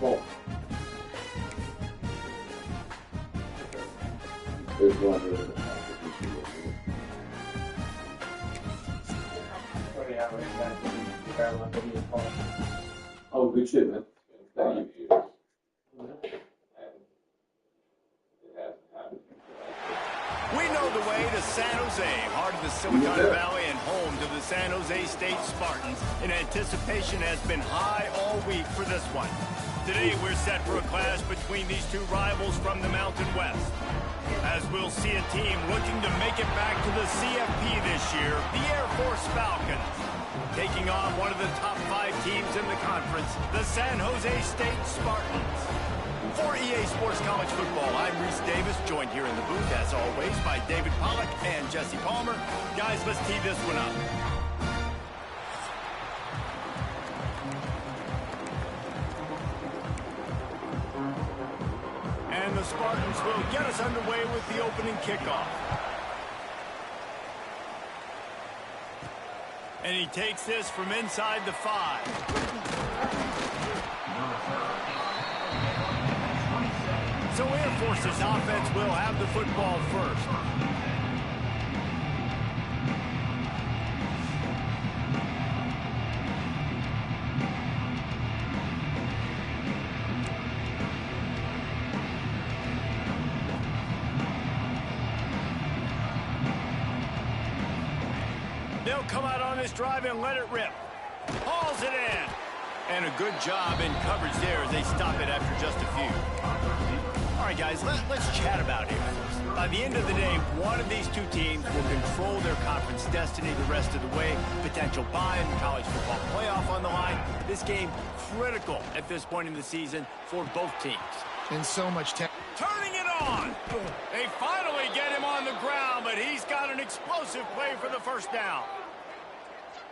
Well, there's one really good Oh, good shit, man. Thank you. We know the way to San Jose, heart of the Silicon Valley and home to the San Jose State Spartans. And anticipation has been high all week for this one. Today we're set for a clash between these two rivals from the Mountain West. As we'll see a team looking to make it back to the CFP this year, the Air Force Falcons. Taking on one of the top 5 teams in the conference, the San Jose State Spartans. For EA Sports College Football, I'm Reese Davis, joined here in the booth, as always, by David Pollack and Jesse Palmer. Guys, let's tee this one up. And the Spartans will get us underway with the opening kickoff. And he takes this from inside the 5. So Air Force's offense will have the football first. They'll come out on this drive and let it rip. Hauls it in. And a good job in coverage there as they stop it after just a few. All right, guys, let's chat about it. By the end of the day, one of these two teams will control their conference destiny the rest of the way. Potential bye in the college football playoff on the line. This game critical at this point in the season for both teams. And so much turning it on. They finally get him on the ground, but he's got an explosive play for the first down.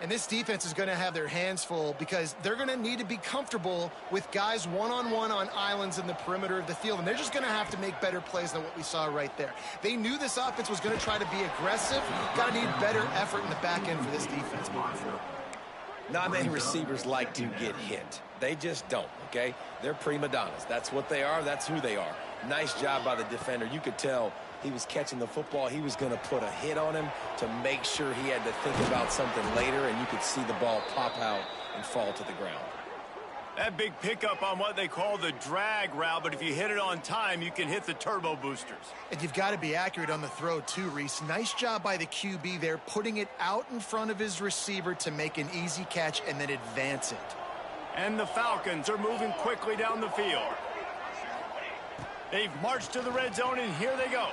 And this defense is going to have their hands full because they're going to need to be comfortable with guys one-on-one on islands in the perimeter of the field. And they're just going to have to make better plays than what we saw right there. They knew this offense was going to try to be aggressive. Got to need better effort in the back end for this defense moving forward. Not many receivers like to get hit. They just don't, okay? They're prima donnas. That's what they are. That's who they are. Nice job by the defender. You could tell he was catching the football. He was going to put a hit on him to make sure he had to think about something later, and you could see the ball pop out and fall to the ground. That big pickup on what they call the drag route, but if you hit it on time, you can hit the turbo boosters. And you've got to be accurate on the throw too, Reese. Nice job by the QB there, putting it out in front of his receiver to make an easy catch and then advance it. And the Falcons are moving quickly down the field. They've marched to the red zone, and here they go.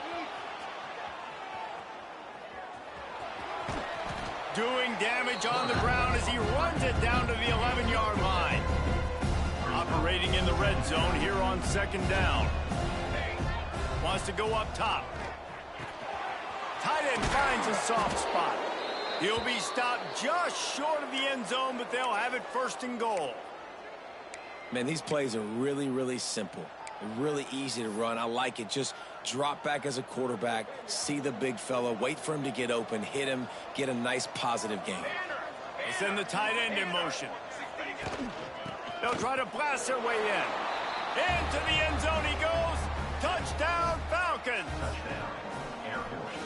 Doing damage on the ground as he runs it down to the 11-yard line. Operating in the red zone here on second down. Wants to go up top. Tight end finds a soft spot. He'll be stopped just short of the end zone, but they'll have it first and goal. Man, these plays are really, really simple. Really easy to run. I like it. Just drop back as a quarterback, see the big fella, wait for him to get open, hit him, get a nice positive gain. They send the tight end in motion. They'll try to blast their way in. Into the end zone he goes. Touchdown, Falcons.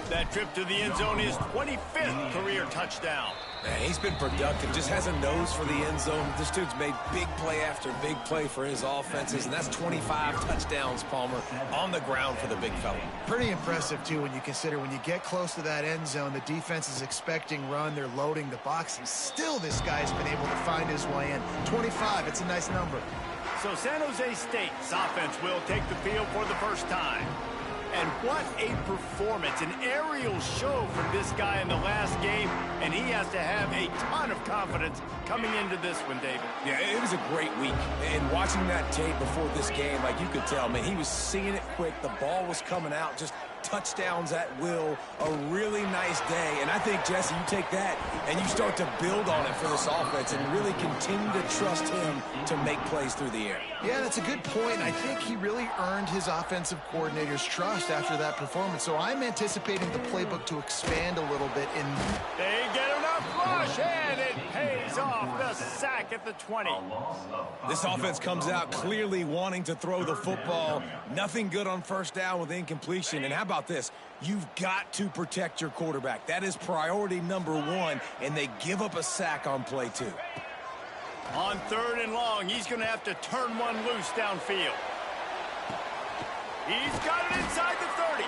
That trip to the end zone is 25th career touchdown. Man, he's been productive, just has a nose for the end zone. This dude's made big play after big play for his offenses, and that's 25 touchdowns, Palmer, on the ground for the big fella. Pretty impressive, too, when you consider when you get close to that end zone, the defense is expecting run, they're loading the box, and still this guy's been able to find his way in. 25, it's a nice number. So San Jose State's offense will take the field for the first time. And what a performance, an aerial show from this guy in the last game, and he has to have a ton of confidence coming into this one, David. Yeah, it was a great week. And watching that tape before this game, like you could tell, man, he was seeing it quick. The ball was coming out, just touchdowns at will. A really nice day. And I think, Jesse, you take that and you start to build on it for this offense and really continue to trust him to make plays through the air. Yeah, that's a good point. I think he really earned his offensive coordinator's trust after that performance. So I'm anticipating the playbook to expand a little bit. They get enough rush, and it pays off. off the sack at the 20. This offense comes out clearly wanting to throw the football. Nothing good on first down with incompletion. And how about this? You've got to protect your quarterback. That is priority number one, and they give up a sack on play 2. On 3rd and long, he's going to have to turn one loose downfield. He's got it inside the 30.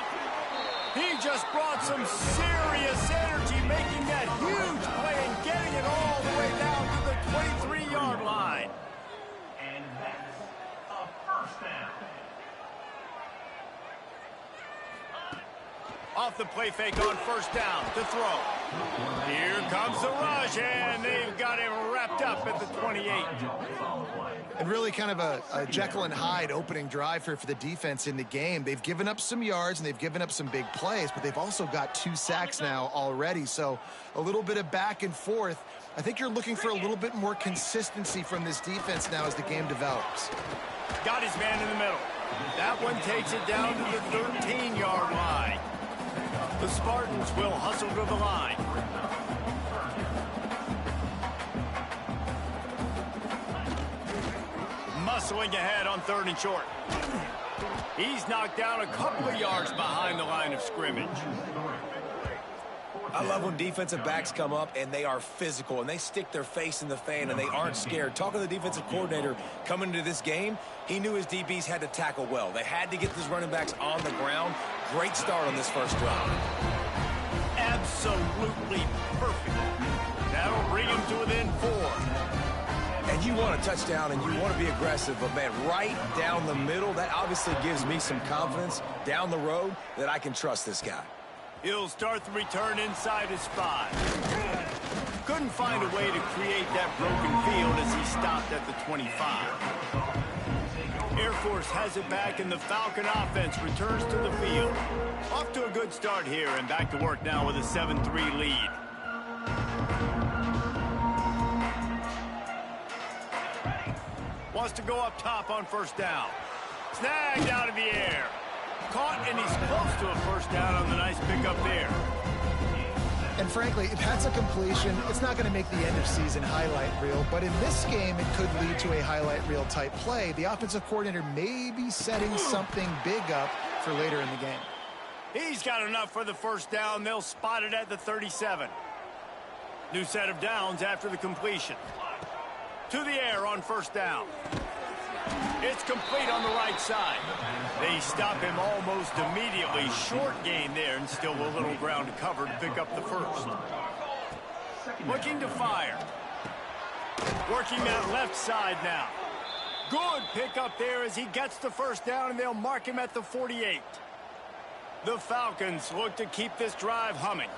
He just brought some serious energy, making that huge play and getting it all the way down to the 23-yard line. And that's a first down. Off the play fake on first down to throw. Here comes the rush, and they've got him wrapped up at the 28. And really kind of a Jekyll and Hyde opening drive here for the defense in the game. They've given up some yards and they've given up some big plays, but they've also got 2 sacks now already. So a little bit of back and forth. I think you're looking for a little bit more consistency from this defense now as the game develops. Got his man in the middle. That one takes it down to the 13-yard line. The Spartans will hustle to the line. Muscling ahead on 3rd and short. He's knocked down a couple of yards behind the line of scrimmage. I love when defensive backs come up and they are physical and they stick their face in the fan and they aren't scared. Talking to the defensive coordinator coming into this game, he knew his DBs had to tackle well. They had to get these running backs on the ground. Great start on this first drive. Absolutely perfect. That'll bring him to within 4. And you want a touchdown and you want to be aggressive, but man, right down the middle, that obviously gives me some confidence down the road that I can trust this guy. He'll start the return inside his 5. Couldn't find a way to create that broken field as he stopped at the 25. Air Force has it back, and the Falcon offense returns to the field. Off to a good start here, and back to work now with a 7-3 lead. Wants to go up top on first down. Snagged out of the air. Caught, and he's close to a first down on the nice pickup there. And frankly, if that's a completion, it's not going to make the end of season highlight reel. But in this game, it could lead to a highlight reel type play. The offensive coordinator may be setting something big up for later in the game. He's got enough for the first down. They'll spot it at the 37. New set of downs after the completion. To the air on first down. It's complete on the right side. They stop him almost immediately. Short gain there, and still a little ground to cover to pick up the first. Looking to fire. Working that left side now. Good pickup there as he gets the first down, and they'll mark him at the 48. The Falcons look to keep this drive humming.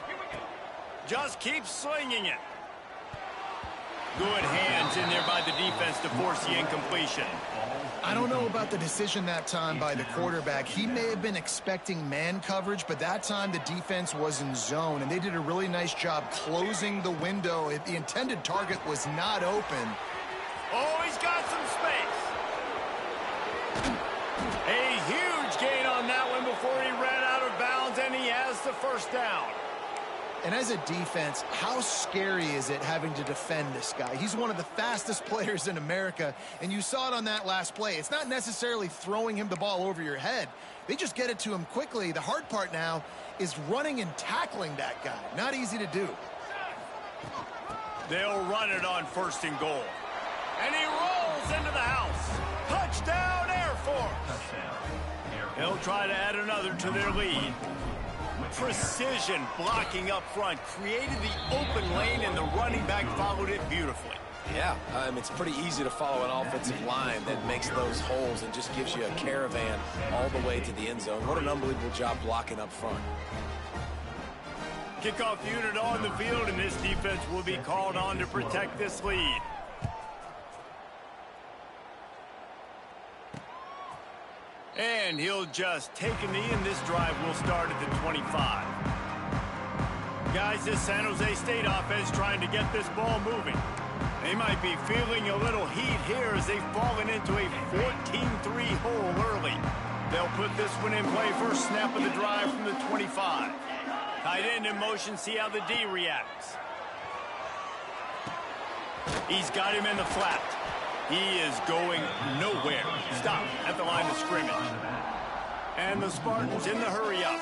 Just keep slinging it. Good hands in there by the defense to force the incompletion. I don't know about the decision that time by the quarterback. He may have been expecting man coverage, but that time the defense was in zone, and they did a really nice job closing the window. If the intended target was not open. Oh, he's got some space. A huge gain on that one before he ran out of bounds, and he has the first down. And as a defense, how scary is it having to defend this guy? He's one of the fastest players in America, and you saw it on that last play. It's not necessarily throwing him the ball over your head. They just get it to him quickly. The hard part now is running and tackling that guy. Not easy to do. They'll run it on 1st and goal. And he rolls into the house. Touchdown, Air Force. He'll try to add another to their lead. Precision blocking up front created the open lane, and the running back followed it beautifully. Yeah, it's pretty easy to follow an offensive line that makes those holes and just gives you a caravan all the way to the end zone. What an unbelievable job blocking up front. Kickoff unit on the field, and this defense will be called on to protect this lead. And he'll just take a knee, and this drive will start at the 25. Guys, this San Jose State offense trying to get this ball moving. They might be feeling a little heat here as they've fallen into a 14-3 hole early. They'll put this one in play first snap of the drive from the 25. Tight end in motion, see how the D reacts. He's got him in the flat. He is going nowhere. Stop at the line of scrimmage. And the Spartans in the hurry up.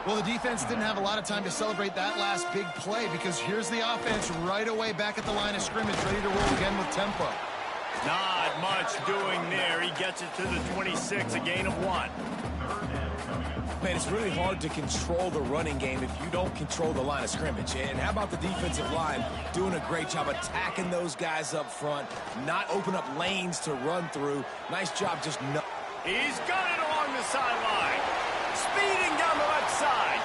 Well, the defense didn't have a lot of time to celebrate that last big play because here's the offense right away back at the line of scrimmage, ready to roll again with tempo. Not much doing there. He gets it to the 26, a gain of 1. Man, it's really hard to control the running game if you don't control the line of scrimmage. And how about the defensive line doing a great job attacking those guys up front, not open up lanes to run through. Nice job just no. He's got it along the sideline. Speeding down the left side.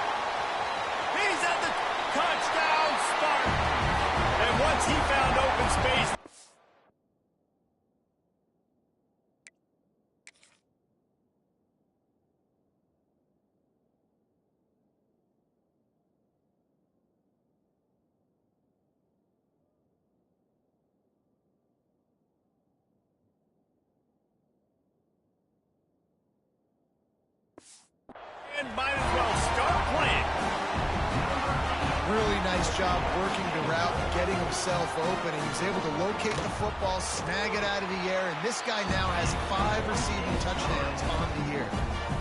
He's at the touchdown Spartan. And once he found open space. And might as well start playing. Really nice job working the route and getting himself open, and he was able to locate the football, snag it out of the air, and this guy now has 5 receiving touchdowns on the year.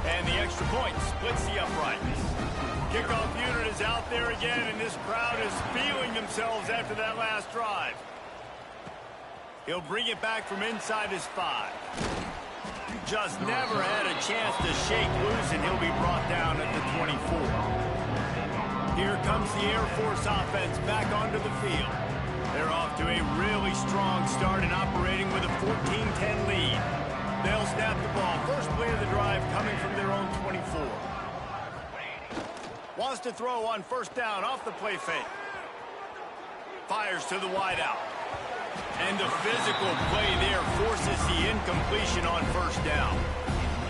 And the extra point splits the uprights. Kickoff unit is out there again, and this crowd is feeling themselves after that last drive. He'll bring it back from inside his 5. Just never had a chance to shake loose, and he'll be brought down at the 24. Here comes the Air Force offense back onto the field. They're off to a really strong start and operating with a 14-10 lead. They'll snap the ball. First play of the drive coming from their own 24. Wants to throw on first down off the play fake. Fires to the wideout. And the physical play there forces the incompletion on first down.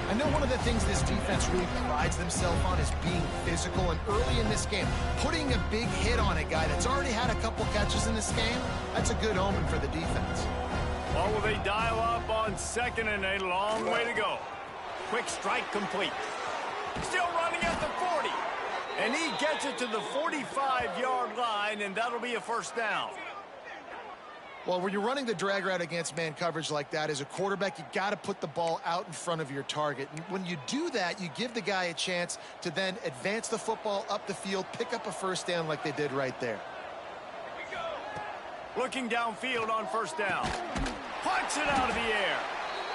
I know one of the things this defense really prides themselves on is being physical, and early in this game, putting a big hit on a guy that's already had a couple catches in this game, that's a good omen for the defense. Or will they dial up on second and a long way to go? Quick strike complete. Still running at the 40. And he gets it to the 45-yard line, and that'll be a first down. Well, when you're running the drag route against man coverage like that, as a quarterback, you got to put the ball out in front of your target. And when you do that, you give the guy a chance to then advance the football up the field, pick up a first down like they did right there. Looking downfield on first down. Punts it out of the air.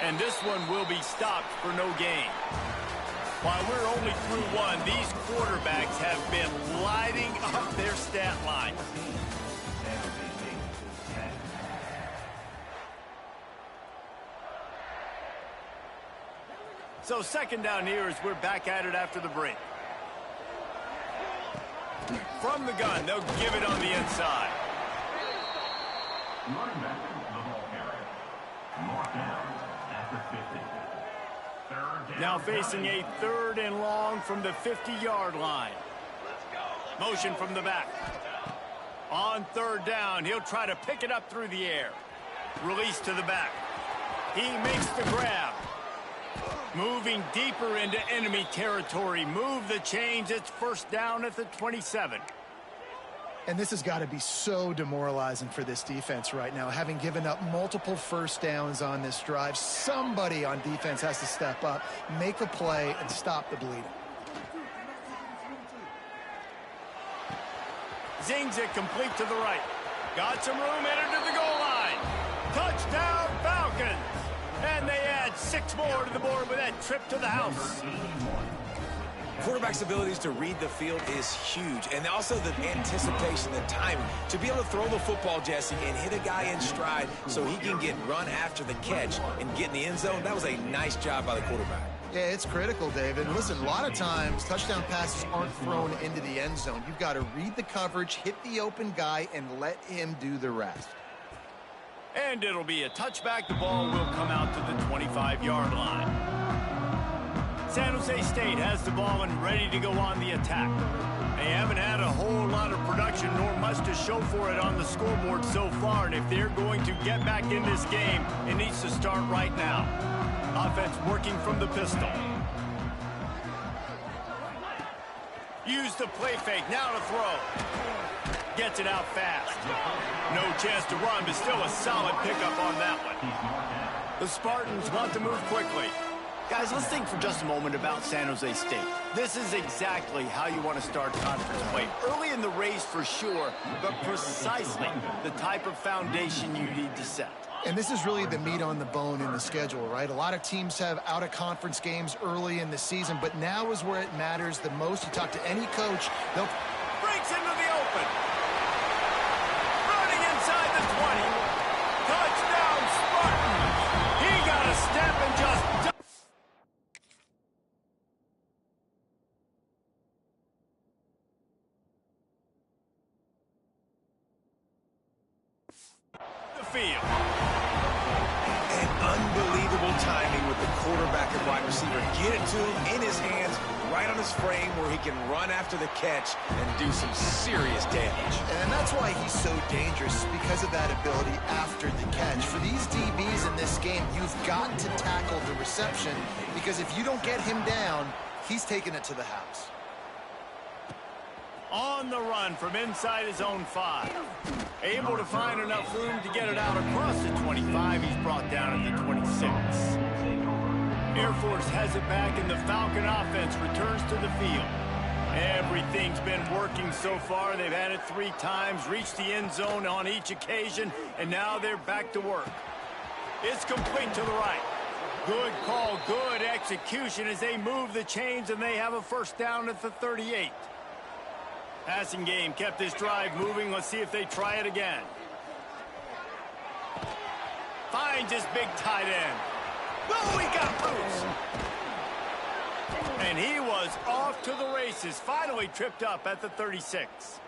And this one will be stopped for no gain. While we're only through one, these quarterbacks have been lighting up their stat line. So second down here as we're back at it after the break. From the gun, they'll give it on the inside. Running back the ball carrier. Mark down at the 50. Third down. Now facing a 3rd and long from the 50-yard line. Motion from the back. On 3rd down, he'll try to pick it up through the air. Release to the back. He makes the grab. Moving deeper into enemy territory. Move the chains. It's first down at the 27. And this has got to be so demoralizing for this defense right now. Having given up multiple first downs on this drive, somebody on defense has to step up, make a play, and stop the bleeding. Zings it complete to the right. Got some room, entered to the goal line. Touchdown, Falcons. And they add 6 more to the board with that trip to the house. Quarterback's abilities to read the field is huge, and also the anticipation, the timing. To be able to throw the football, Jesse, and hit a guy in stride so he can get run after the catch and get in the end zone, that was a nice job by the quarterback. Yeah, it's critical, David. Listen, a lot of times, touchdown passes aren't thrown into the end zone. You've got to read the coverage, hit the open guy, and let him do the rest. And it'll be a touchback. The ball will come out to the 25-yard line. San Jose State has the ball and ready to go on the attack. They haven't had a whole lot of production nor much to show for it on the scoreboard so far, and if they're going to get back in this game, it needs to start right now. Offense working from the pistol. Use the play fake, now to throw. Gets it out fast. No chance to run, but still a solid pickup on that one. The Spartans want to move quickly. Guys, let's think for just a moment about San Jose State. This is exactly how you want to start conference play. Early in the race for sure, but precisely the type of foundation you need to set. And this is really the meat on the bone in the schedule, right? A lot of teams have out-of-conference games early in the season, but now is where it matters the most. You talk to any coach, they'll... Breaks into the open. Running inside the 20. Touchdown, Spartans. He got a step and just... the field. And unbelievable timing with the quarterback and wide receiver. Get it to him in his hands, right on his frame where he can run after the catch and do some serious damage. And that's why he's so dangerous, because of that ability after the catch. For these DBs in this game, you've got to tackle the reception, because if you don't get him down, he's taking it to the house. On the run from inside his own 5. Able to find enough room to get it out across the 25. He's brought down at the 26. Air Force has it back, and the Falcon offense returns to the field. Everything's been working so far. They've had it 3 times, reached the end zone on each occasion, and now they're back to work. It's complete to the right. Good call, good execution as they move the chains, and they have a first down at the 38. Passing game kept this drive moving. Let's see if they try it again. Finds his big tight end. Oh, he got boots. And he was off to the races. Finally tripped up at the 36.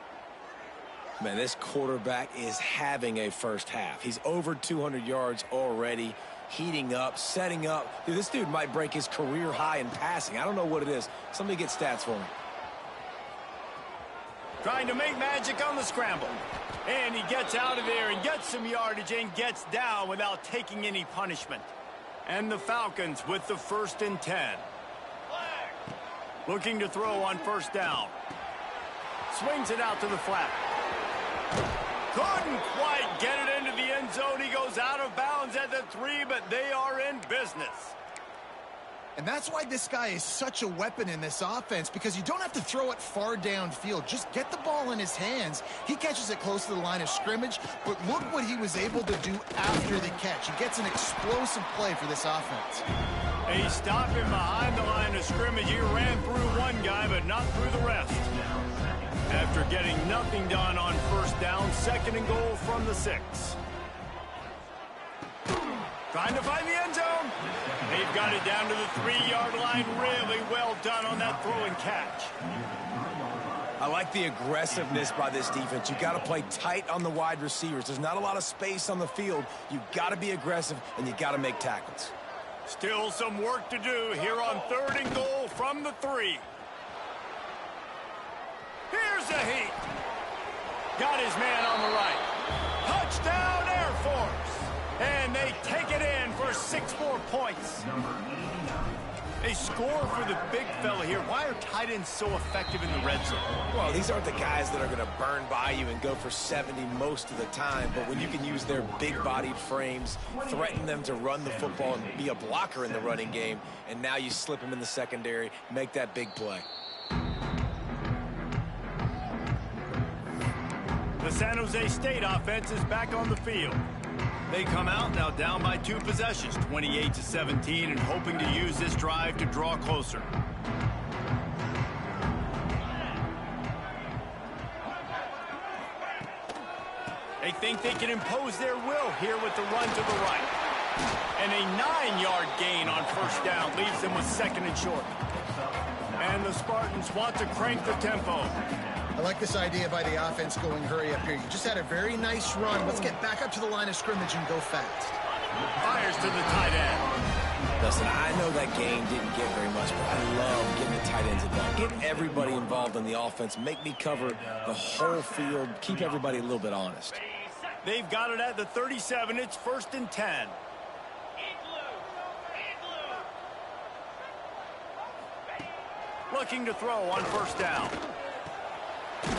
Man, this quarterback is having a first half. He's over 200 yards already, heating up, setting up. Dude, this dude might break his career high in passing. I don't know what it is. Somebody get stats for me. Trying to make magic on the scramble. And he gets out of there and gets some yardage and gets down without taking any punishment. And the Falcons with the 1st and 10. Looking to throw on first down. Swings it out to the flat. Couldn't quite get it into the end zone. He goes out of bounds at the 3, but they are in business. And that's why this guy is such a weapon in this offense, because you don't have to throw it far downfield. Just get the ball in his hands. He catches it close to the line of scrimmage, but look what he was able to do after the catch. He gets an explosive play for this offense. He stopped him behind the line of scrimmage. He ran through one guy, but not through the rest. After getting nothing done on first down, 2nd and goal from the 6. Trying to find the end zone. They've got it down to the 3-yard line. Really well done on that throw and catch. I like the aggressiveness by this defense. You got to play tight on the wide receivers. There's not a lot of space on the field. You got to be aggressive, and you got to make tackles. Still some work to do here on 3rd and goal from the 3. Here's a heat. Got his man on the right. Touchdown, Air Force. And they take it in for 6 more points. They score for the big fella here. Why are tight ends so effective in the red zone? Well, these aren't the guys that are going to burn by you and go for 70 most of the time, but when you can use their big-bodied frames, threaten them to run the football and be a blocker in the running game, and now you slip them in the secondary, make that big play. The San Jose State offense is back on the field. They come out now down by 2 possessions, 28-17, and hoping to use this drive to draw closer. They think they can impose their will here with the run to the right. And a 9-yard gain on first down leaves them with 2nd and short. And the Spartans want to crank the tempo. I like this idea by the offense going hurry up here. You just had a very nice run. Let's get back up to the line of scrimmage and go fast. Fires to the tight end. Listen, I know that game didn't get very much, but I love getting the tight ends involved. Get everybody involved in the offense. Make me cover the whole field. Keep everybody a little bit honest. They've got it at the 37. It's 1st and 10. Looking to throw on first down.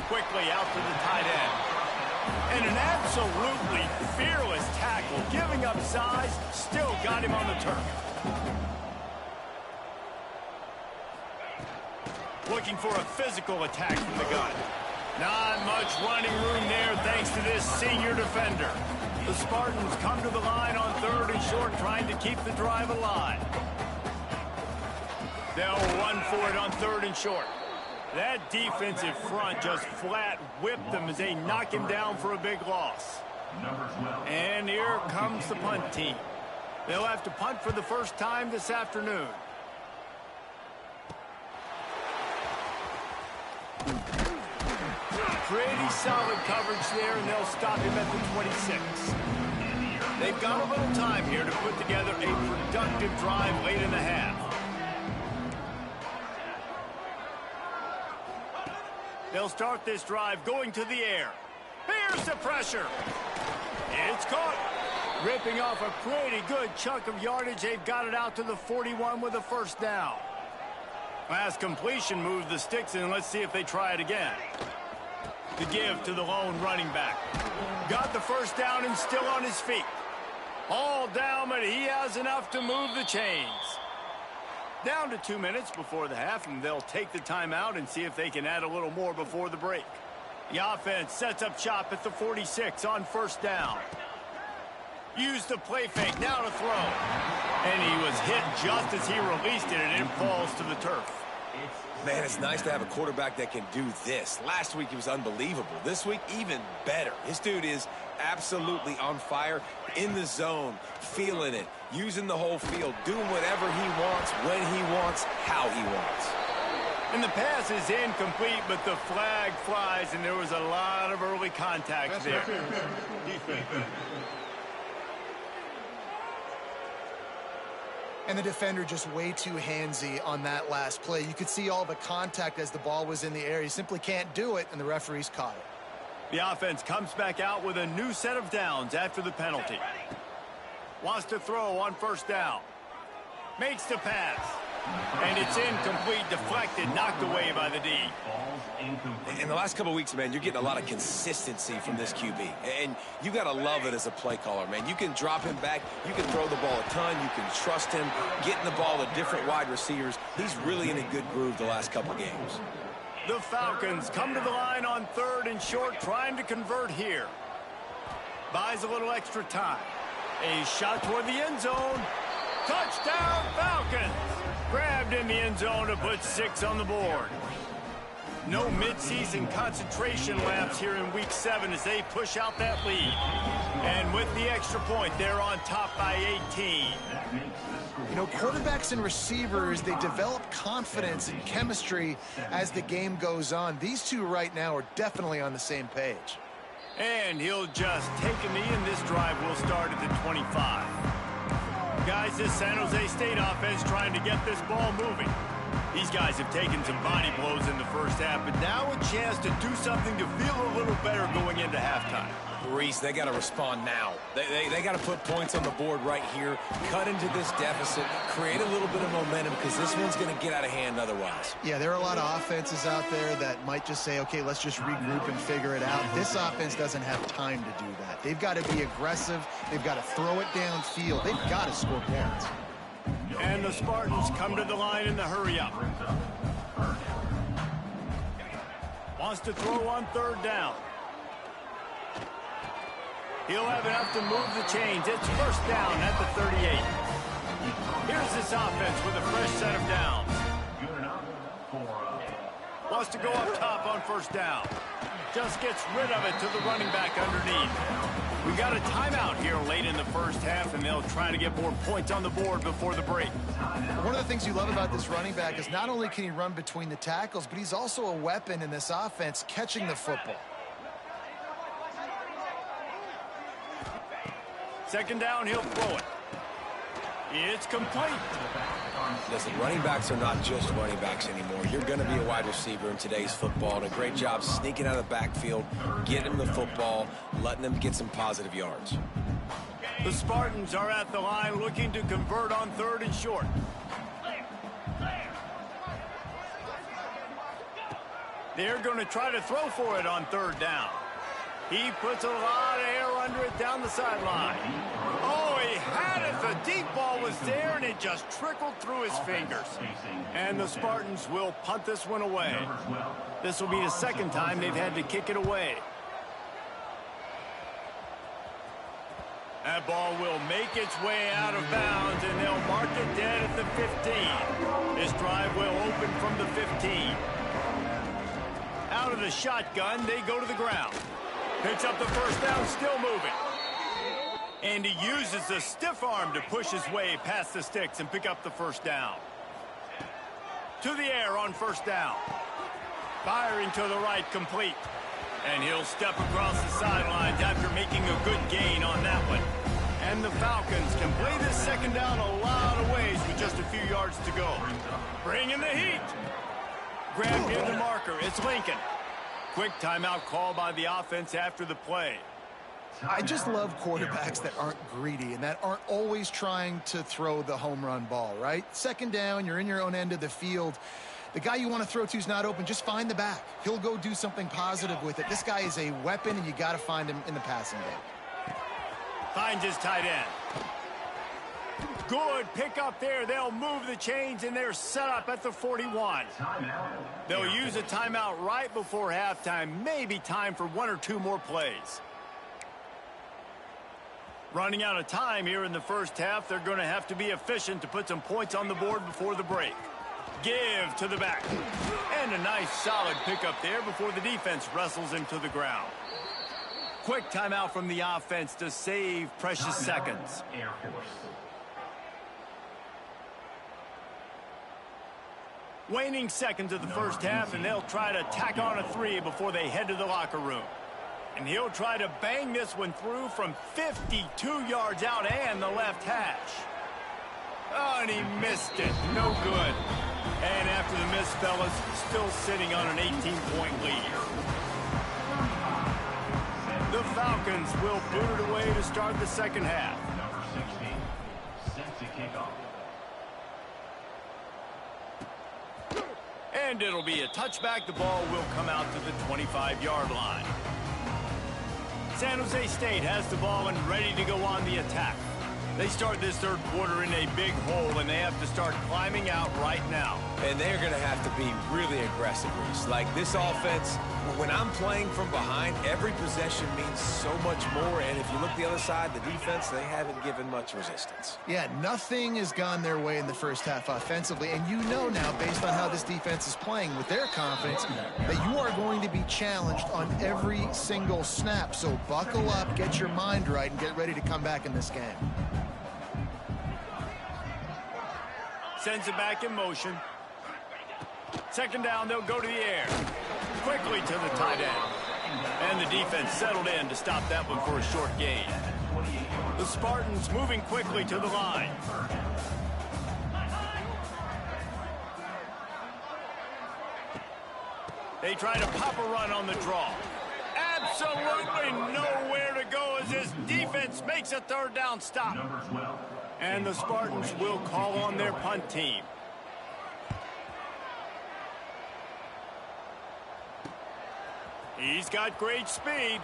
quickly out to the tight end. And an absolutely fearless tackle, giving up size, still got him on the turf. Looking for a physical attack from the gun. Not much running room there thanks to this senior defender. The Spartans come to the line on 3rd and short, trying to keep the drive alive. They'll run for it on 3rd and short. That defensive front just flat whipped them as they knock him down for a big loss. And here comes the punt team. They'll have to punt for the first time this afternoon. Pretty solid coverage there, and they'll stop him at the 26. They've got a little time here to put together a productive drive late in the half. They'll start this drive going to the air. Here's the pressure. It's caught. Ripping off a pretty good chunk of yardage. They've got it out to the 41 with a first down. Last completion moved the sticks in. Let's see if they try it again. The give to the lone running back. Got the first down and still on his feet. All down, but he has enough to move the chains. Down to 2 minutes before the half, and they'll take the timeout and see if they can add a little more before the break. The offense sets up shop at the 46 on first down. Use the play fake, now to throw. And he was hit just as he released it, and it falls to the turf. Man, it's nice to have a quarterback that can do this. Last week, he was unbelievable. This week, even better. This dude is absolutely on fire, in the zone, feeling it, using the whole field, doing whatever he wants, when he wants, how he wants. And the pass is incomplete, but the flag flies, and there was a lot of early contact there. And the defender just way too handsy on that last play. You could see all the contact as the ball was in the air. He simply can't do it, and the referees caught it. The offense comes back out with a new set of downs after the penalty. Wants to throw on first down. Makes the pass. And it's incomplete, deflected, knocked away by the D. In the last couple of weeks, man, you're getting a lot of consistency from this QB. And you got to love it as a play caller, man. You can drop him back. You can throw the ball a ton. You can trust him, getting the ball to different wide receivers. He's really in a good groove the last couple of games. The Falcons come to the line on 3rd and short, trying to convert here. Buys a little extra time. A shot toward the end zone. Touchdown, Falcons! Grabbed in the end zone to put 6 on the board. No midseason concentration laps here in Week 7 as they push out that lead. And with the extra point, they're on top by 18. You know, quarterbacks and receivers, they develop confidence and chemistry as the game goes on. These two right now are definitely on the same page. And he'll just take a knee, and this drive will start at the 25. Guys, this San Jose State offense trying to get this ball moving. These guys have taken some body blows in the first half, but now a chance to do something to feel a little better going into halftime. Reese, they got to respond now. They got to put points on the board right here, cut into this deficit, create a little bit of momentum, because this one's going to get out of hand otherwise. Yeah, there are a lot of offenses out there that might just say, okay, let's just regroup and figure it out. This offense doesn't have time to do that. They've got to be aggressive. They've got to throw it downfield. They've got to score points. And the Spartans come to the line in the hurry-up. Wants to throw on 3rd down. He'll have enough to move the chains. It's first down at the 38. Here's this offense with a fresh set of downs. Wants to go up top on first down. Just gets rid of it to the running back underneath. We got a timeout here late in the first half, and they'll try to get more points on the board before the break. One of the things you love about this running back is not only can he run between the tackles, but he's also a weapon in this offense catching the football. Second down, he'll throw it. It's complete. Listen, running backs are not just running backs anymore. You're going to be a wide receiver in today's football, and a great job sneaking out of the backfield, getting them the football, letting them get some positive yards. The Spartans are at the line looking to convert on 3rd and short. They're going to try to throw for it on third down. He puts a lot of air under it down the sideline. Oh, he had it. The deep ball was there, and it just trickled through his fingers. And the Spartans will punt this one away. This will be the second time they've had to kick it away. That ball will make its way out of bounds, and they'll mark it dead at the 15. This drive will open from the 15. Out of the shotgun, they go to the ground. Picks up the first down, still moving. And he uses the stiff arm to push his way past the sticks and pick up the first down. To the air on first down. Firing to the right, complete. And he'll step across the sidelines after making a good gain on that one. And the Falcons can play this second down a lot of ways with just a few yards to go. Bringing the heat. Grab near the marker. It's Lincoln. Quick timeout call by the offense after the play. I just love quarterbacks that aren't greedy and that aren't always trying to throw the home run ball, right? Second down, you're in your own end of the field. The guy you want to throw to is not open. Just find the back. He'll go do something positive with it. This guy is a weapon, and you got to find him in the passing game. Finds his tight end. Good pick up there. They'll move the chains, and they're set up at the 41. They'll use a timeout right before halftime. Maybe time for one or two more plays. Running out of time here in the first half. They're going to have to be efficient to put some points on the board before the break. Give to the back. And a nice solid pickup there before the defense wrestles him to the ground. Quick timeout from the offense to save precious seconds. Air Force. Waning seconds of the first half, and they'll try to tack on a 3 before they head to the locker room. And he'll try to bang this one through from 52 yards out and the left hash. Oh, and he missed it. No good. And after the miss, fellas, still sitting on an 18-point lead. The Falcons will boot it away to start the second half. Number 16, set to kick off. And it'll be a touchback. The ball will come out to the 25-yard line. San Jose State has the ball and ready to go on the attack. They start this third quarter in a big hole, and they have to start climbing out right now. And they're going to have to be really aggressive, Reese. Like this offense, when I'm playing from behind, every possession means so much more. And if you look the other side, the defense, they haven't given much resistance. Yeah, nothing has gone their way in the first half offensively. And you know now, based on how this defense is playing with their confidence, that you are going to be challenged on every single snap. So buckle up, get your mind right, and get ready to come back in this game. Sends it back in motion. Second down, they'll go to the air. Quickly to the tight end. And the defense settled in to stop that one for a short gain. The Spartans moving quickly to the line. They try to pop a run on the draw. Absolutely nowhere to go as this defense makes a third down stop. And the Spartans will call on their punt team. He's got great speed.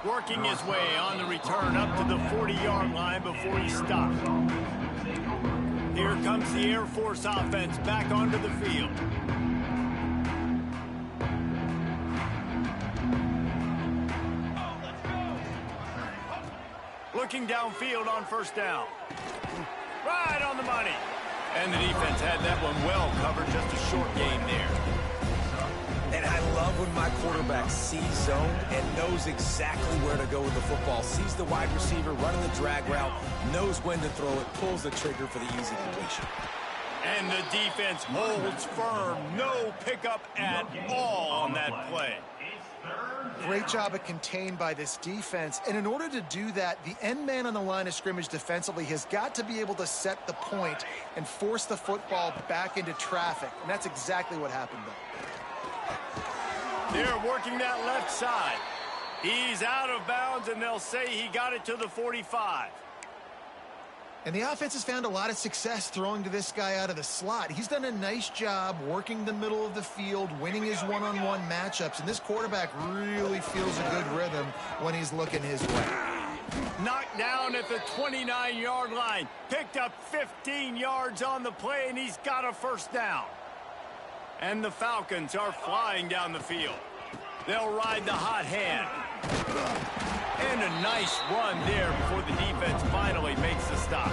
Working his way on the return up to the 40-yard line before he stopped. Here comes the Air Force offense back onto the field. Looking downfield on first down. Right on the money. And the defense had that one well covered, just a short game there. And I love when my quarterback sees zone and knows exactly where to go with the football. Sees the wide receiver running the drag route, knows when to throw it, pulls the trigger for the easy completion. And the defense holds firm. No pickup at all on that play. Great job of contained by this defense. And in order to do that, the end man on the line of scrimmage defensively has got to be able to set the point and force the football back into traffic. And that's exactly what happened there. They're working that left side. He's out of bounds, and they'll say he got it to the 45. And the offense has found a lot of success throwing to this guy out of the slot. He's done a nice job working the middle of the field, winning his one-on-one matchups, and this quarterback really feels a good rhythm when he's looking his way. Knocked down at the 29-yard line. Picked up 15 yards on the play, and he's got a first down. And the Falcons are flying down the field. They'll ride the hot hand. And a nice run there before the defense finally makes the stop.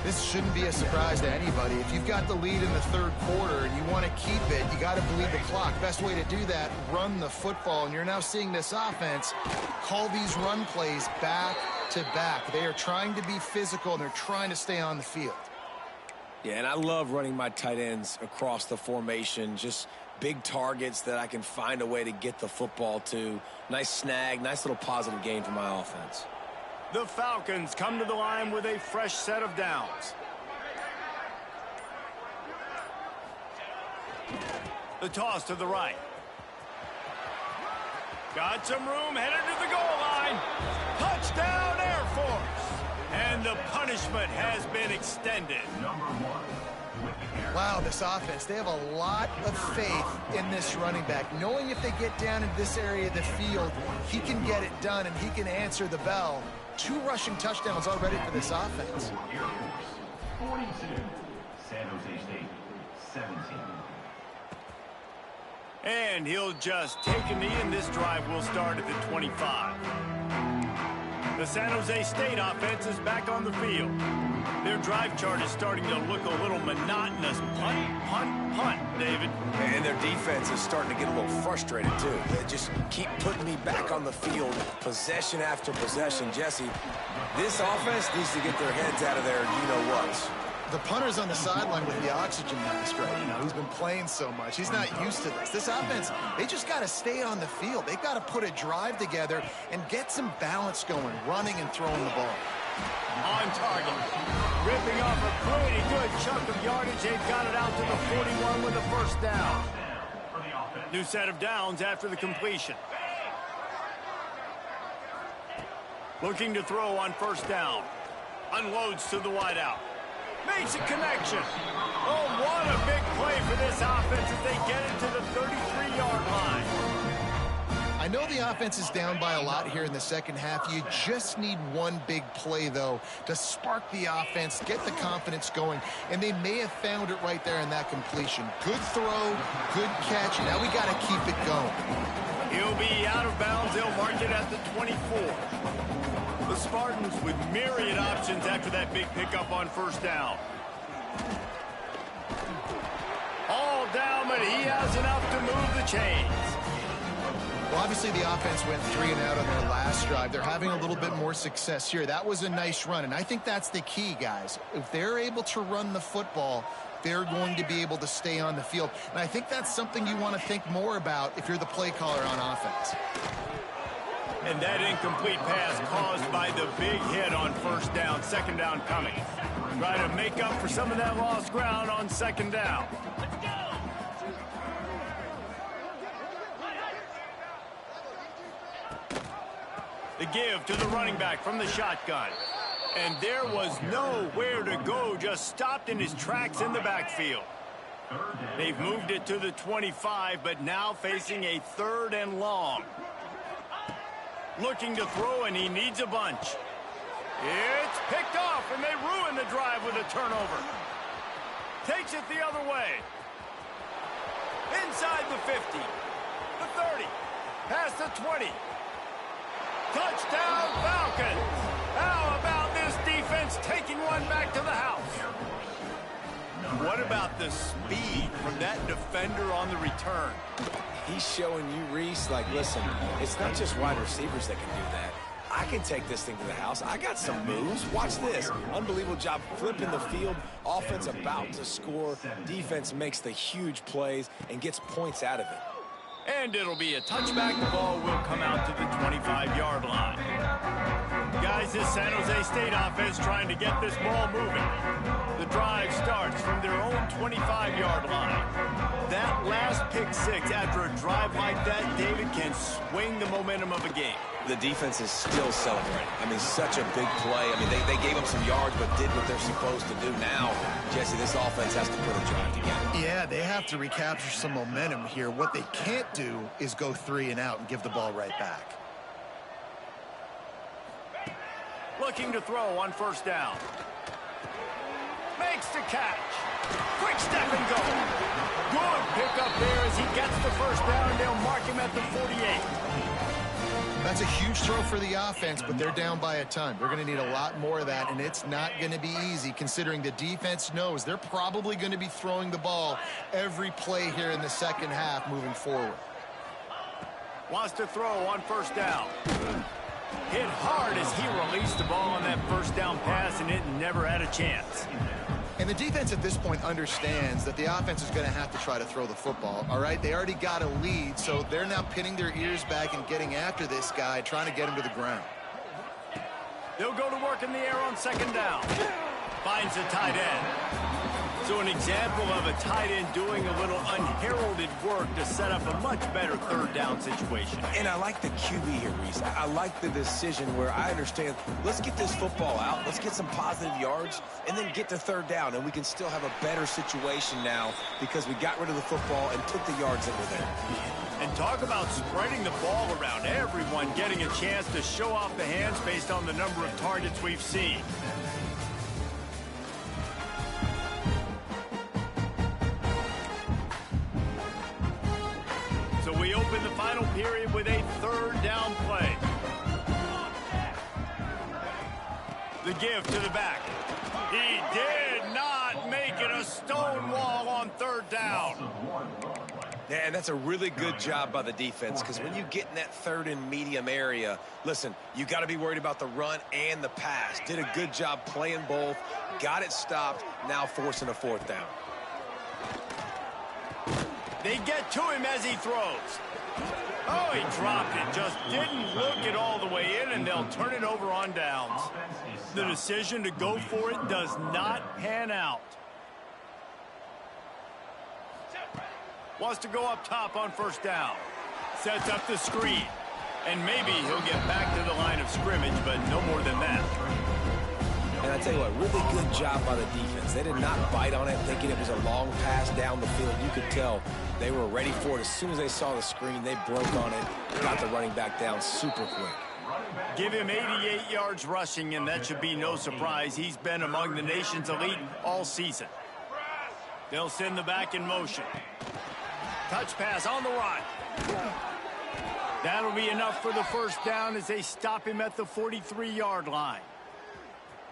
This shouldn't be a surprise to anybody. If you've got the lead in the third quarter and you want to keep it, you got to bleed the clock. Best way to do that, run the football. And you're now seeing this offense call these run plays back to back. They are trying to be physical, and they're trying to stay on the field. Yeah, and I love running my tight ends across the formation. Just big targets that I can find a way to get the football to. Nice snag, nice little positive gain for my offense. The Falcons come to the line with a fresh set of downs. The toss to the right. Got some room, headed to the goal line. Touchdown, Air Force. And the punishment has been extended. Number 1 with the carry. Wow, this offense, they have a lot of faith in this running back, knowing if they get down in this area of the field, he can get it done and he can answer the bell. 2 rushing touchdowns already for this offense. Air Force 42, San Jose State 17. And he'll just take a knee, and this drive will start at the 25. The San Jose State offense is back on the field. Their drive chart is starting to look a little monotonous. Punt, punt, punt, David. And their defense is starting to get a little frustrated, too. They just keep putting me back on the field, possession after possession. Jesse, this offense needs to get their heads out of their you-know-whats. The punter's on the sideline with the oxygen mask right now. He's been playing so much. He's not used to this. This offense, they just got to stay on the field. They've got to put a drive together and get some balance going, running and throwing the ball. On target. Ripping off a pretty good chunk of yardage. They've got it out to the 41 with a first down. New set of downs after the completion. Looking to throw on first down. Unloads to the wideout. Makes a connection. Oh, what a big play for this offense as they get it to the 33-yard line. I know the offense is down by a lot here in the second half. You just need one big play, though, to spark the offense, get the confidence going, and they may have found it right there in that completion. Good throw, good catch. Now we got to keep it going. He'll be out of bounds. They'll mark it at the 24. The Spartans with myriad options after that big pickup on first down. All down, but he has enough to move the chains. Well, obviously the offense went 3 and out on their last drive. They're having a little bit more success here. That was a nice run, and I think that's the key, guys. If they're able to run the football, they're going to be able to stay on the field. And I think that's something you want to think more about if you're the play caller on offense. And that incomplete pass caused by the big hit on first down. Second down coming. Try to make up for some of that lost ground on second down. The give to the running back from the shotgun. And there was nowhere to go, just stopped in his tracks in the backfield. They've moved it to the 25, but now facing a 3rd and long. Looking to throw, and he needs a bunch. It's picked off, and they ruin the drive with a turnover. Takes it the other way. Inside the 50, the 30, past the 20. Touchdown, Falcons! How about this defense taking one back to the house? What about the speed from that defender on the return? He's showing you, Reese, like, listen, it's not just wide receivers that can do that. I can take this thing to the house. I got some moves. Watch this. Unbelievable job flipping the field. Offense about to score. Defense makes the huge plays and gets points out of it. And it'll be a touchback. The ball will come out to the 25-yard line. Guys, this San Jose State offense trying to get this ball moving. The drive starts from their own 25-yard line. that last pick six after a drive like that, David, can swing the momentum of a game. The defense is still celebrating. I mean, such a big play. I mean, they gave up some yards but did what they're supposed to do. Now, Jesse, this offense has to put a drive together. Yeah, they have to recapture some momentum here. What they can't do is go 3 and out and give the ball right back. Looking to throw on first down. Makes the catch. Quick step and go. Good pickup there as he gets the first down. They'll mark him at the 48. That's a huge throw for the offense, but they're down by a ton. They're going to need a lot more of that, and it's not going to be easy considering the defense knows they're probably going to be throwing the ball every play here in the second half moving forward. Wants to throw on first down. Hit hard as he released the ball on that first down pass, and it never had a chance. And the defense at this point understands that the offense is going to have to try to throw the football, all right? They already got a lead, so they're now pinning their ears back and getting after this guy, trying to get him to the ground. They'll go to work in the air on second down. Finds a tight end. So an example of a tight end doing a little unheralded work to set up a much better third down situation. And I like the QB here, Reese. I like the decision where I understand, let's get this football out, let's get some positive yards, and then get to third down, and we can still have a better situation now because we got rid of the football and took the yards that were there. And talk about spreading the ball around, everyone getting a chance to show off the hands based on the number of targets we've seen. So we open the final period with a third down play. The give to the back. He did not make it a stone wall on third down. Yeah, and that's a really good job by the defense because when you get in that third and medium area, listen, you got to be worried about the run and the pass. Did a good job playing both, got it stopped, now forcing a fourth down. They get to him as he throws. Oh, he dropped it. Just didn't look it all the way in, and they'll turn it over on downs. The decision to go for it does not pan out. Wants to go up top on first down. Sets up the screen. And maybe he'll get back to the line of scrimmage, but no more than that. And I tell you what, really good job by the defense. They did not bite on it thinking it was a long pass down the field. You could tell they were ready for it. As soon as they saw the screen, they broke on it, got the running back down super quick. Give him 88 yards rushing, and that should be no surprise. He's been among the nation's elite all season. They'll send the back in motion. Touch pass on the run. That'll be enough for the first down as they stop him at the 43-yard line.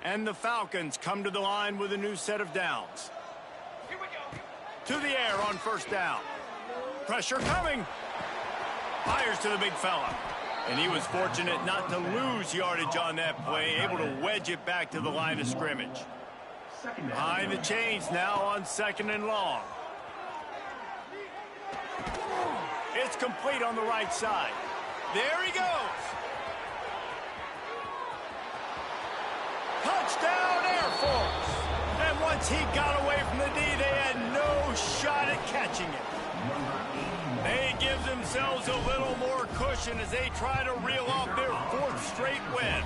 And the Falcons come to the line with a new set of downs. To the air on first down. Pressure coming. Fires to the big fella. And he was fortunate not to lose yardage on that play, able to wedge it back to the line of scrimmage. Behind the chains now on second and long. It's complete on the right side. There he goes. Touchdown Air Force. And once he got away from the D, they had no shot at catching it. They give themselves a little more cushion as they try to reel off their fourth straight win.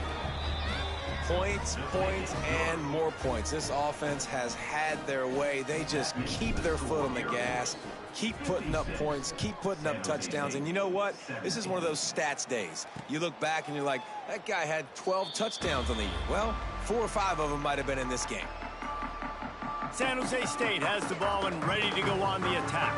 Points, points, and more points. This offense has had their way. They just keep their foot on the gas, keep putting up points, keep putting up touchdowns. And you know what? This is one of those stats days. You look back and you're like, that guy had 12 touchdowns on the year. Well, 4 or 5 of them might have been in this game. San Jose State has the ball and ready to go on the attack.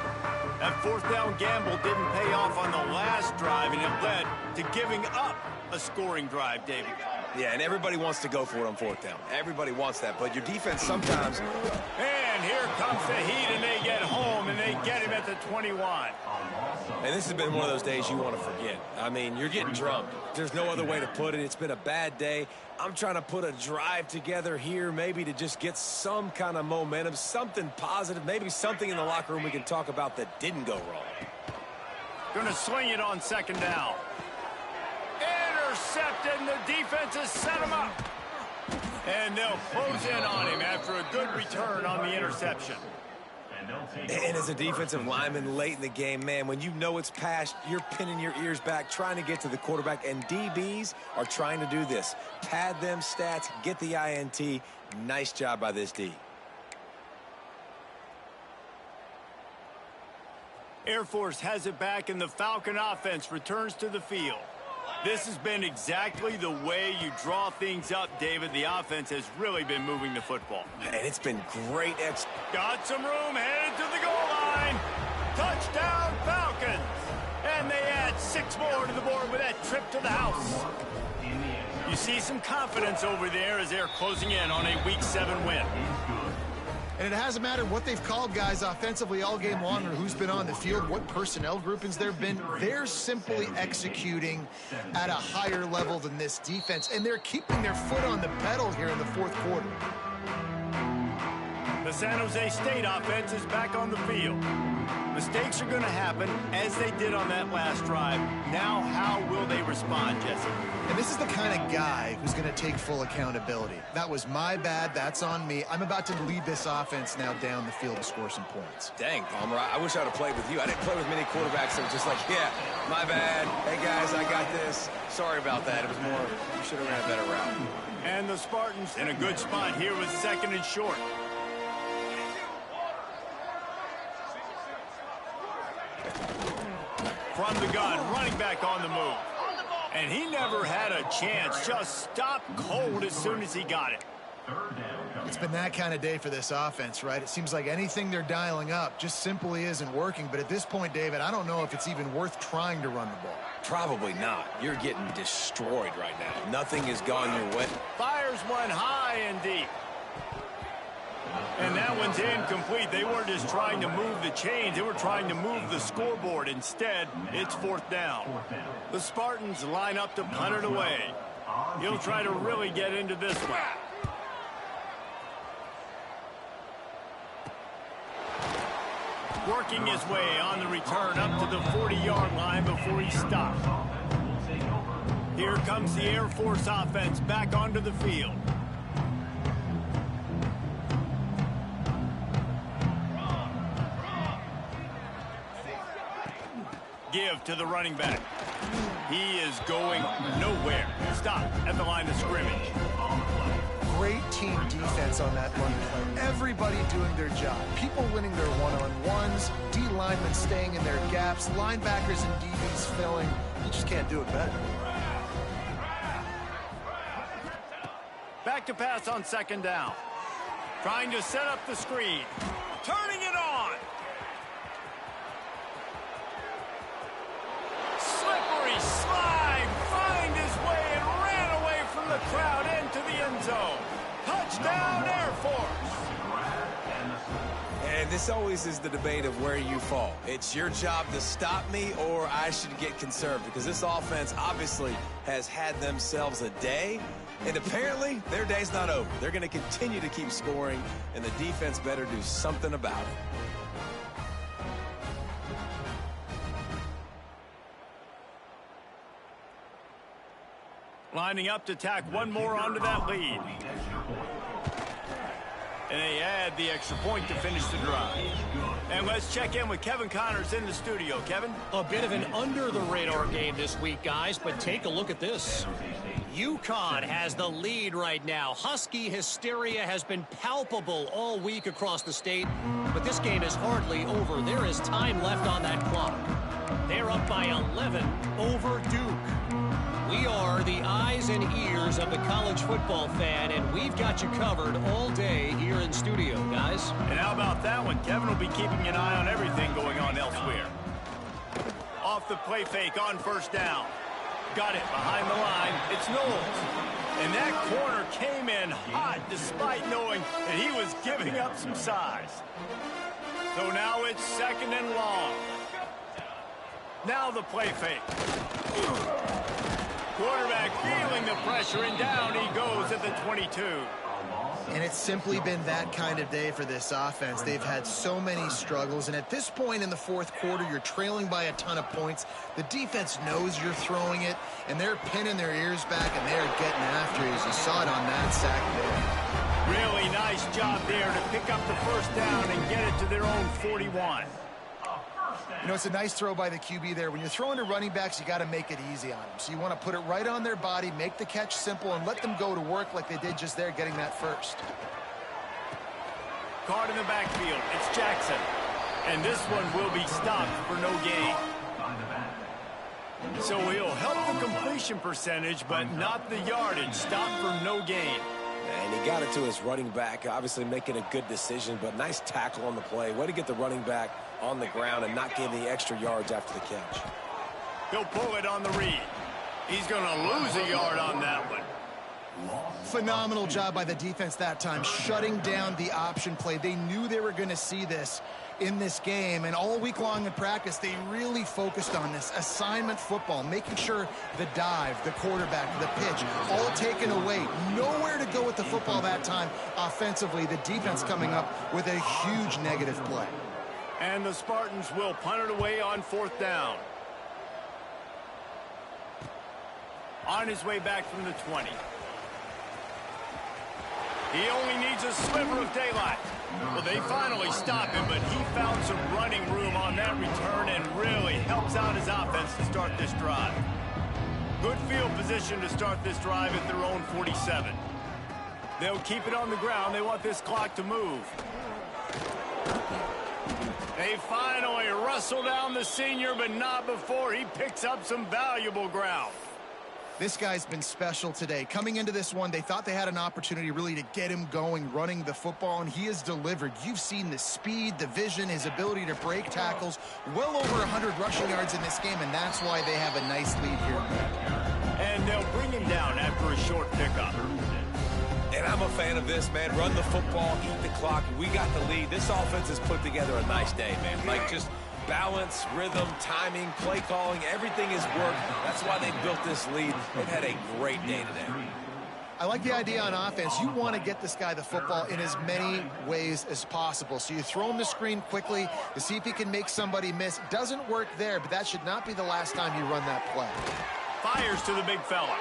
That fourth down gamble didn't pay off on the last drive, and it led to giving up a scoring drive, David. Yeah, and everybody wants to go for it on fourth down. Everybody wants that, but your defense sometimes... And here comes the heat, and they get home, and they get him at the 21. And this has been one of those days you want to forget. I mean, you're getting drummed. There's no other way to put it. It's been a bad day. I'm trying to put a drive together here, maybe to just get some kind of momentum, something positive, maybe something in the locker room we can talk about that didn't go wrong. Going to swing it on second down. Intercepted, and the defense has set him up. And they'll close in on him after a good return on the interception. And they'll take And as a defensive lineman late in the game, man, when you know it's past, you're pinning your ears back, trying to get to the quarterback, and DBs are trying to do this. Pad them stats, get the INT. Nice job by this D. Air Force has it back, and the Falcon offense returns to the field. This has been exactly the way you draw things up, David. The offense has really been moving the football. And it's been great. Got some room, headed to the goal line. Touchdown, Falcons. And they add 6 more to the board with that trip to the house. You see some confidence over there as they're closing in on a Week 7 win. And it hasn't mattered what they've called guys offensively all game long or who's been on the field, what personnel groupings there have been. They're simply executing at a higher level than this defense, and they're keeping their foot on the pedal here in the fourth quarter. The San Jose State offense is back on the field. Mistakes are going to happen, as they did on that last drive. Now, how will they respond, Jesse? And this is the kind of guy who's going to take full accountability. That was my bad. That's on me. I'm about to lead this offense now down the field to score some points. Dang, Palmer, I wish I would have played with you. I didn't play with many quarterbacks that were just like, yeah, my bad. Hey, guys, I got this. Sorry about that. It was more, you should have ran a better route. And the Spartans in a good spot here with 2nd and short. From the gun, running back on the move. And he never had a chance. Just stopped cold as soon as he got it. It's been that kind of day for this offense, right? It seems like anything they're dialing up just simply isn't working. But at this point, David, I don't know if it's even worth trying to run the ball. Probably not. You're getting destroyed right now. Nothing has gone your way. Fires one high and deep. And that one's incomplete. They weren't just trying to move the chains. They were trying to move the scoreboard. Instead, it's 4th down. The Spartans line up to punt it away. He'll try to really get into this one. Working his way on the return up to the 40-yard line before he stopped. Here comes the Air Force offense back onto the field. Give to the running back. He is going nowhere. Stop at the line of scrimmage. Great team defense on that run play. Everybody doing their job. People winning their one-on-ones, D linemen staying in their gaps, linebackers and DBs filling. You just can't do it better. Back to pass on 2nd down. Trying to set up the screen. Turning it on. Slippery slide. Find his way and ran away from the crowd into the end zone. Touchdown, Air Force. And this always is the debate of where you fall. It's your job to stop me, or I should get conserved, because this offense obviously has had themselves a day, and apparently their day's not over. They're going to continue to keep scoring, and the defense better do something about it. Lining up to tack one more onto that lead. And they add the extra point to finish the drive. And let's check in with Kevin Connors in the studio. Kevin? A bit of an under-the-radar game this week, guys, but take a look at this. UConn has the lead right now. Husky hysteria has been palpable all week across the state, but this game is hardly over. There is time left on that clock. They're up by 11 over Duke. We are the eyes and ears of the college football fan, and we've got you covered all day here in studio, guys. And how about that one? Kevin will be keeping an eye on everything going on elsewhere. Off the play fake on 1st down. Got it behind the line. It's Knowles. And that corner came in hot despite knowing that he was giving up some size. So now it's 2nd and long. Now the play fake. Quarterback feeling the pressure, and down he goes at the 22. And it's simply been that kind of day for this offense. They've had so many struggles, and at this point in the fourth quarter, you're trailing by a ton of points. The defense knows you're throwing it, and they're pinning their ears back, and they're getting after you, as you saw it on that sack there. Really nice job there to pick up the first down and get it to their own 41. You know, it's a nice throw by the QB there. When you're throwing to running backs, you got to make it easy on them. So you want to put it right on their body, make the catch simple, and let them go to work like they did just there, getting that first. Card in the backfield. It's Jackson. And this one will be stopped for no gain. So he'll help the completion percentage, but not the yardage. Stop for no gain. And he got it to his running back, obviously making a good decision, but nice tackle on the play. Way to get the running back on the ground and not give the extra yards after the catch. He'll pull it on the read. He's going to lose a yard on that one. Phenomenal job by the defense that time, shutting down the option play. They knew they were going to see this in this game, and all week long in practice, they really focused on this assignment football, making sure the dive, the quarterback, the pitch, all taken away. Nowhere to go with the football that time offensively. The defense coming up with a huge negative play. And the Spartans will punt it away on 4th down. On his way back from the 20. He only needs a sliver of daylight. Well, they finally stop him, but he found some running room on that return and really helps out his offense to start this drive. Good field position to start this drive at their own 47. They'll keep it on the ground. They want this clock to move. They finally wrestle down the senior, but not before he picks up some valuable ground. This guy's been special today. Coming into this one, they thought they had an opportunity really to get him going, running the football, and he has delivered. You've seen the speed, the vision, his ability to break tackles. Well over 100 rushing yards in this game, and that's why they have a nice lead here. And they'll bring him down after a short pickup. And I'm a fan of this, man. Run the football, eat the clock. We got the lead. This offense has put together a nice day, man. Like, just balance, rhythm, timing, play calling, everything has worked. That's why they built this lead. They've had a great day today. I like the idea on offense. You want to get this guy the football in as many ways as possible. So you throw him the screen quickly to see if he can make somebody miss. Doesn't work there, but that should not be the last time you run that play. Fires to the big fella.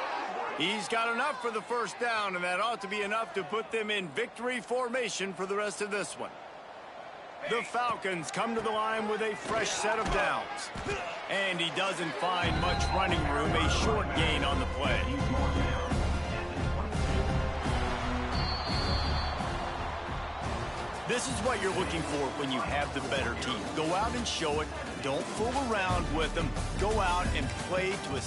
He's got enough for the first down, and that ought to be enough to put them in victory formation for the rest of this one. The Falcons come to the line with a fresh set of downs. And he doesn't find much running room, a short gain on the play. This is what you're looking for when you have the better team. Go out and show it. Don't fool around with them. Go out and play to a